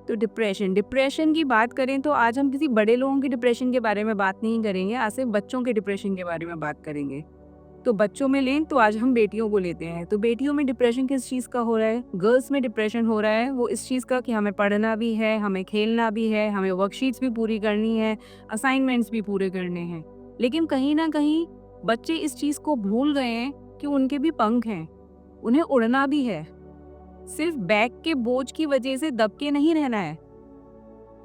तो depression depression की बात करें तो आज हम किसी बड़े लोगों के डिप्रेशन के बारे में बात नहीं करेंगे, आज सिर्फ बच्चों के डिप्रेशन के बारे में बात करेंगे। तो बच्चों में लें तो आज हम बेटियों को लेते हैं। तो बेटियों में डिप्रेशन किस चीज़ का हो रहा है? गर्ल्स में डिप्रेशन हो रहा है वो इस चीज़ का कि हमें पढ़ना भी है, हमें खेलना भी है, हमें वर्कशीट्स भी पूरी करनी है, असाइनमेंट्स भी पूरे करने हैं। लेकिन कहीं न कहीं बच्चे इस चीज़ को भूल गए हैं कि उनके भी पंख हैं, उन्हें उड़ना भी है। सिर्फ बैग के बोझ की वजह से दब के नहीं रहना है।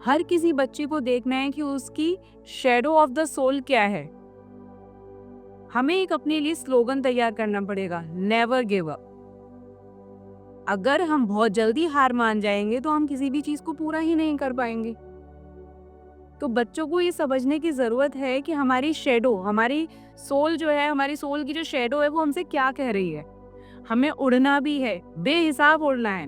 हर किसी बच्चे को देखना है कि उसकी शैडो ऑफ द सोल क्या है। हमें एक अपने लिए स्लोगन तैयार करना पड़ेगा, नेवर गिव अप। अगर हम बहुत जल्दी हार मान जाएंगे तो हम किसी भी चीज को पूरा ही नहीं कर पाएंगे। तो बच्चों को ये समझने की जरूरत है कि हमारी शैडो, हमारी सोल जो है, हमारी सोल की जो शैडो है वो हमसे क्या कह रही है। हमें उड़ना भी है, बेहिसाब उड़ना है।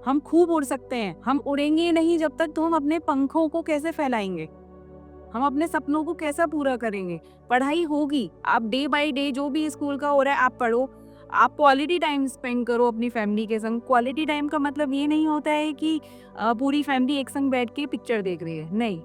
हम खूब उड़ सकते हैं, हम उड़ेंगे नहीं जब तक तो हम अपने पंखों को कैसे फैलाएंगे, हम अपने सपनों को कैसा पूरा करेंगे। पढ़ाई होगी, आप डे बाय डे जो भी स्कूल का हो रहा है आप पढ़ो, आप क्वालिटी टाइम स्पेंड करो अपनी फैमिली के संग। क्वालिटी टाइम का मतलब ये नहीं होता है कि पूरी फैमिली एक संग बैठ के पिक्चर देख रही है, नहीं।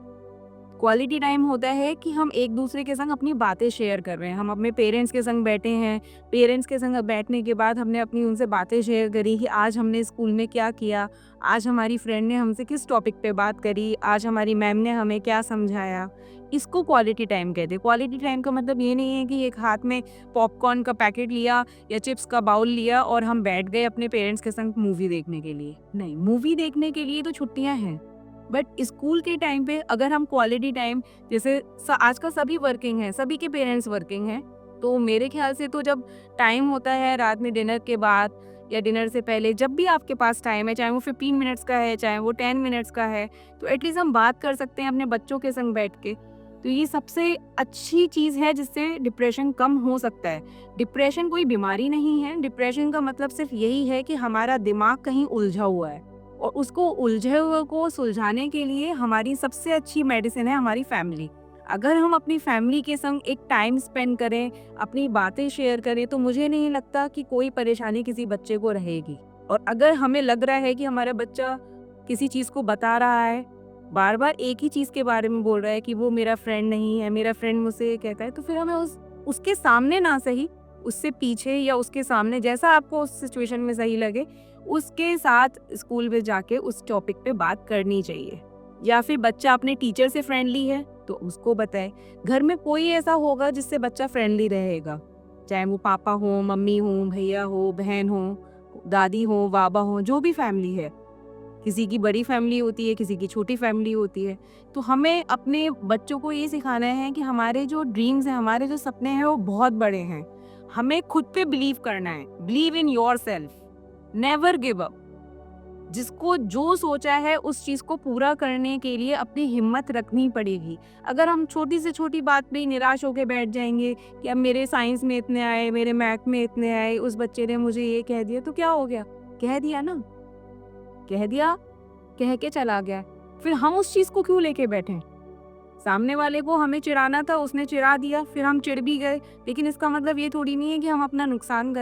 क्वालिटी टाइम होता है कि हम एक दूसरे के संग अपनी बातें शेयर कर रहे हैं। हम अपने पेरेंट्स के संग बैठे हैं, पेरेंट्स के संग बैठने के बाद हमने अपनी उनसे बातें शेयर करी कि आज हमने स्कूल में क्या किया, आज हमारी फ्रेंड ने हमसे किस टॉपिक पे बात करी, आज हमारी मैम ने हमें क्या समझाया। इसको क्वालिटी टाइम कहते हैं। क्वालिटी टाइम का मतलब ये नहीं है कि एक हाथ में पॉपकॉर्न का पैकेट लिया या चिप्स का बाउल लिया और हम बैठ गए अपने पेरेंट्स के संग मूवी देखने के लिए। नहीं, मूवी देखने के लिए तो छुट्टियां हैं, बट स्कूल के टाइम पे अगर हम क्वालिटी टाइम, जैसे आज का सभी वर्किंग है, सभी के पेरेंट्स वर्किंग हैं, तो मेरे ख्याल से तो जब टाइम होता है रात में डिनर के बाद या डिनर से पहले, जब भी आपके पास टाइम है, चाहे वो 15 मिनट्स का है, चाहे वो 10 मिनट्स का है, तो एटलीस्ट हम बात कर सकते हैं अपने बच्चों के संग बैठ के। तो ये सबसे अच्छी चीज़ है जिससे डिप्रेशन कम हो सकता है। डिप्रेशन कोई बीमारी नहीं है, डिप्रेशन का मतलब सिर्फ यही है कि हमारा दिमाग कहीं उलझा हुआ है, और उसको उलझे हुए को सुलझाने के लिए हमारी सबसे अच्छी मेडिसिन है हमारी फैमिली। अगर हम अपनी फैमिली के संग एक टाइम स्पेंड करें, अपनी बातें शेयर करें, तो मुझे नहीं लगता कि कोई परेशानी किसी बच्चे को रहेगी। और अगर हमें लग रहा है कि हमारा बच्चा किसी चीज़ को बता रहा है, बार बार एक ही चीज़ के बारे में बोल रहा है कि वो मेरा फ्रेंड नहीं है, मेरा फ्रेंड मुझसे ये कहता है, तो फिर हमें उसके सामने ना सही, उससे पीछे या उसके सामने, जैसा आपको उस सिचुएशन में सही लगे, उसके साथ स्कूल में जाके उस टॉपिक पे बात करनी चाहिए। या फिर बच्चा अपने टीचर से फ्रेंडली है तो उसको बताए। घर में कोई ऐसा होगा जिससे बच्चा फ्रेंडली रहेगा, चाहे वो पापा हो, मम्मी हो, भैया हो, बहन हो, दादी हो, बाबा हो, जो भी फैमिली है। किसी की बड़ी फैमिली होती है, किसी की छोटी फैमिली होती है। तो हमें अपने बच्चों को ये सिखाना है कि हमारे जो ड्रीम्स हैं, हमारे जो सपने हैं वो बहुत बड़े हैं। हमें खुद पे बिलीव करना है, believe in yourself, never give up. जिसको जो सोचा है उस चीज को पूरा करने के लिए अपनी हिम्मत रखनी पड़ेगी। अगर हम छोटी से छोटी बात पे ही निराश होकर बैठ जाएंगे कि अब मेरे साइंस में इतने आए, मेरे मैथ में इतने आए, उस बच्चे ने मुझे ये कह दिया, तो क्या हो गया? कह दिया ना, कह दिया, कह के चला गया। फिर हम उस चीज को क्यों लेके बैठे? सामने वाले को हमें चिढ़ाना था, उसने चिढ़ा दिया, फिर हम चिढ़ भी गए, लेकिन इसका मतलब ये थोड़ी नहीं है कि हम अपना नुकसान करें।